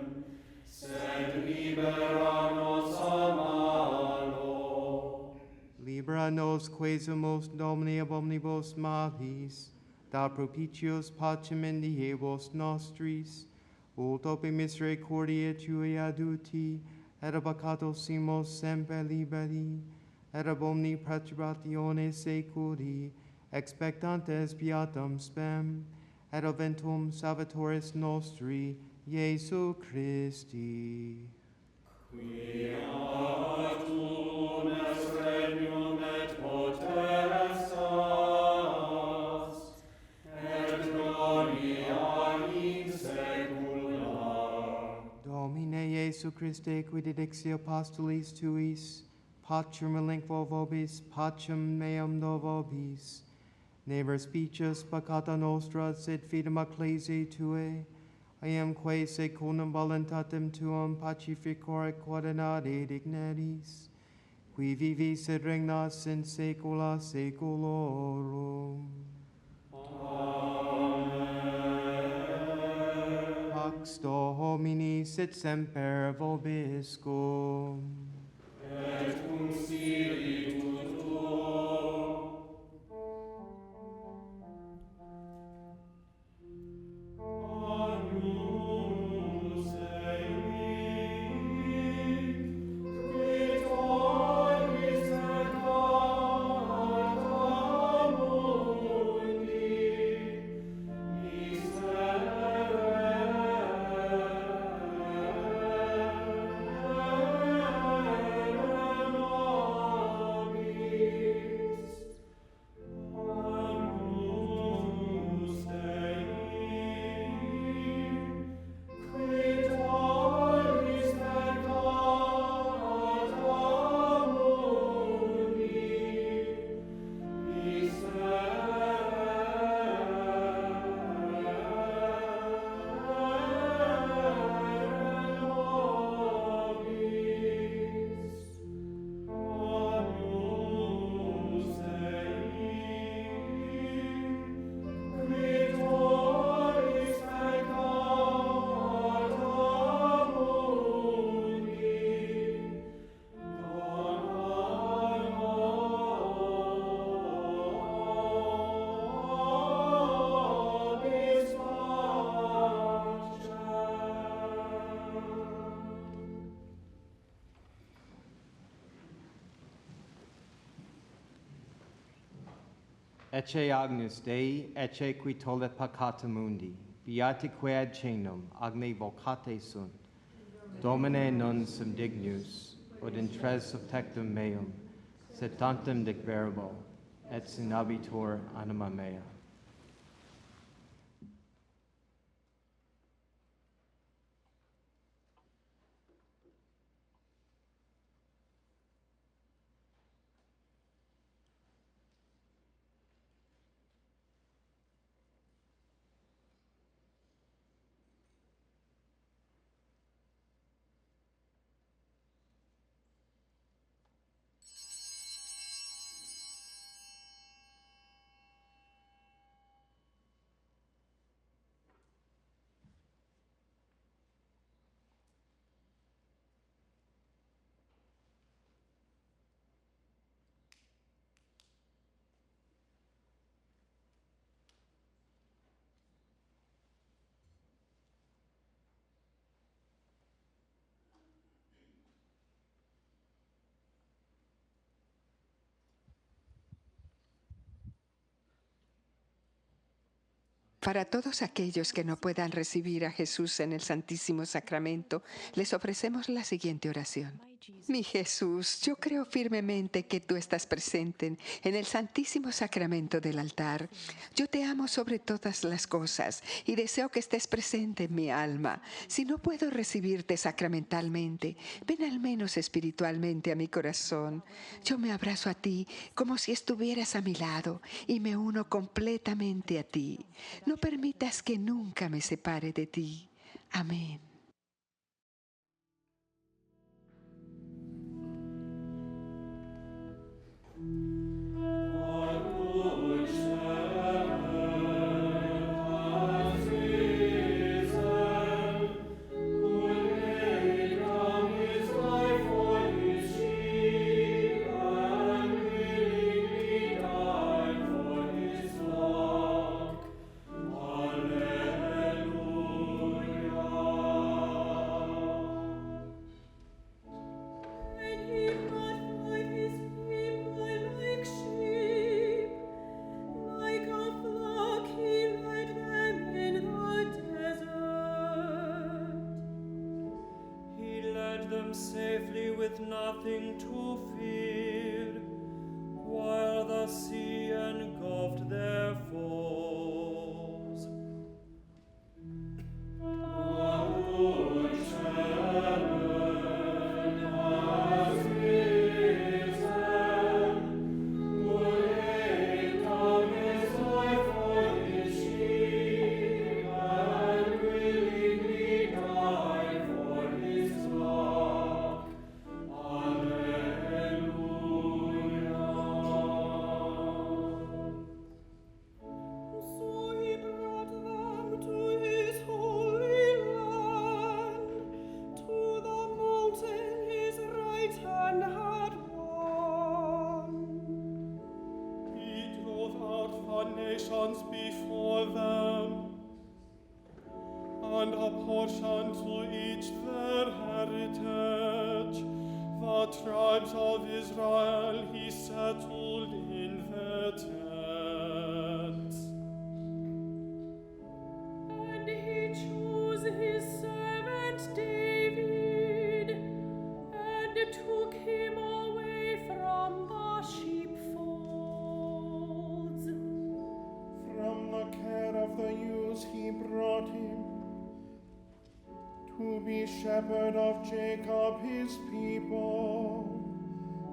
sed libera nos a malo. Libera nos quesumus Domini ab omnibus malis, da propitios pacem in diebus nostris, ut ope misericordiae Tuae aduti, et abacatosimos semper liberi, et ab omni perturbatione seculi, expectantes beatum spem, et oventum Salvatoris nostri, Iesu Christi. Domine Iesu Christe, qui didixi apostolis tuis, pacem relinquo vobis, pacem meam do vobis, never speeches peccata nostra, sed fidem ecclesiae Tuae, iamque secundum voluntatem Tuam pacificore coordinate digneris, qui vivis et regnas in saecula saeculorum. Pax Domini sit semper vobiscum. Et cum spiritu tuo. Agnus Dei, qui tollis peccata mundi, Ecce agnus Dei, ecce qui tollet peccata mundi, beatique ad cenum, agne vocate sunt. Domine non sum dignus, ut in tres subtectum meum, sed tantum dic verbo, et sinabitur anima mea. Para todos aquellos que no puedan recibir a Jesús en el Santísimo Sacramento, les ofrecemos la siguiente oración. Mi Jesús, yo creo firmemente que tú estás presente en el Santísimo Sacramento del altar. Yo te amo sobre todas las cosas y deseo que estés presente en mi alma. Si no puedo recibirte sacramentalmente, ven al menos espiritualmente a mi corazón. Yo me abrazo a ti como si estuvieras a mi lado y me uno completamente a ti. No permitas que nunca me separe de ti. Amén. Safely with nothing to fear, while the sea engulfed their foes. Nations before them, and apportioned to each their heritage. The tribes of Israel he settled in their tents. And he chose his servant David, and took him away from the sheepfolds. From the care of the ewes he brought him, to be shepherd of Jacob his people,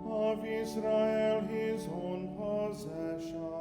of Israel his own possession.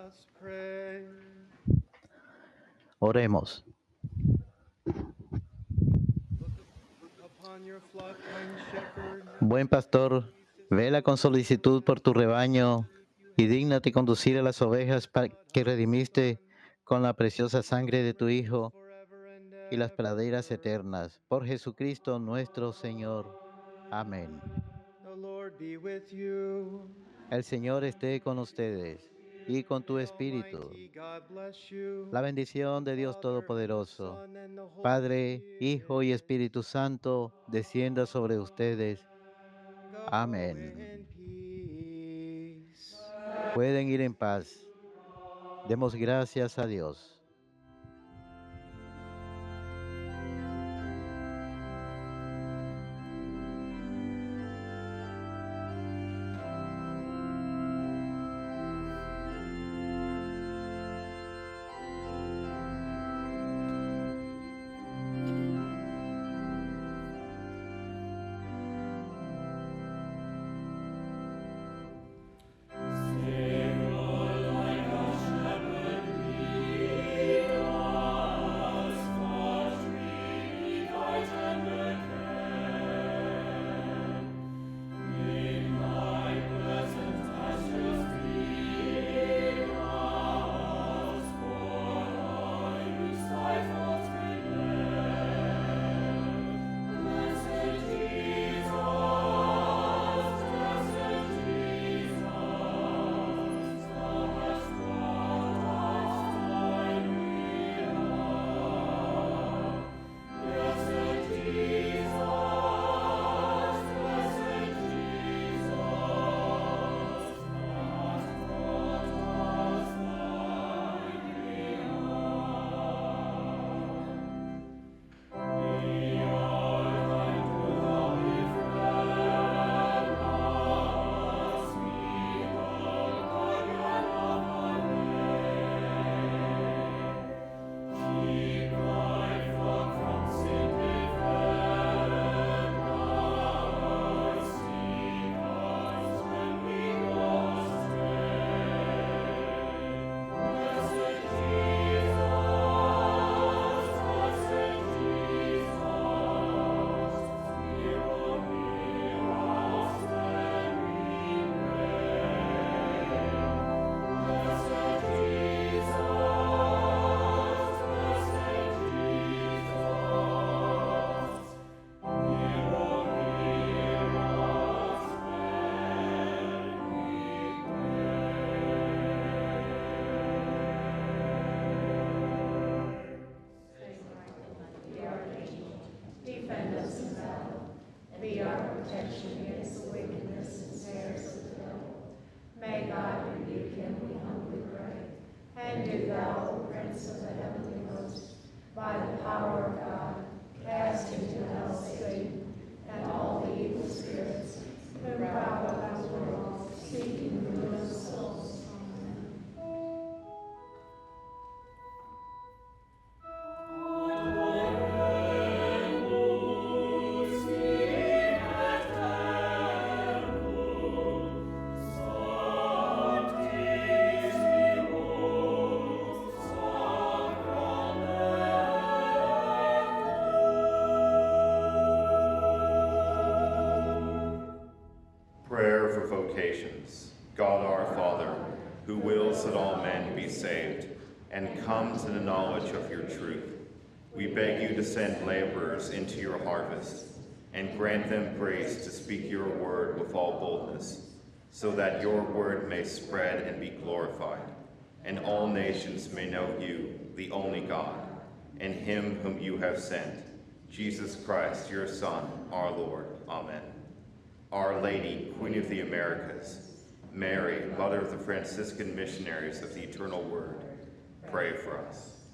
us pray. Oremos. Upon your flock, kind shepherd, Buen pastor, vela con solicitud por tu rebaño y dígnate conducir a las ovejas que redimiste con la preciosa sangre de tu Hijo y las praderas eternas. Por Jesucristo nuestro Señor. Amén. the Lord be with you. El Señor esté con ustedes y con tu espíritu. Almighty God bless you. La bendición de Dios Father, and the Todopoderoso, Son, and the Holy Padre, Hijo y Spirit. Espíritu Santo, descienda sobre ustedes. Go Amén. in peace. Pueden ir en paz. Demos gracias a Dios. Prayer for vocations. God our Father, who wills that all men be saved and come to the knowledge of your truth, we beg you to send laborers into your harvest and grant them grace to speak your word with all boldness, so that your word may spread and be glorified, and all nations may know you, the only God, and him whom you have sent, Jesus Christ, your Son, our Lord. Amen. Our Lady, Queen of the Americas, Mary, Mother of the Franciscan Missionaries of the Eternal Word, pray for us.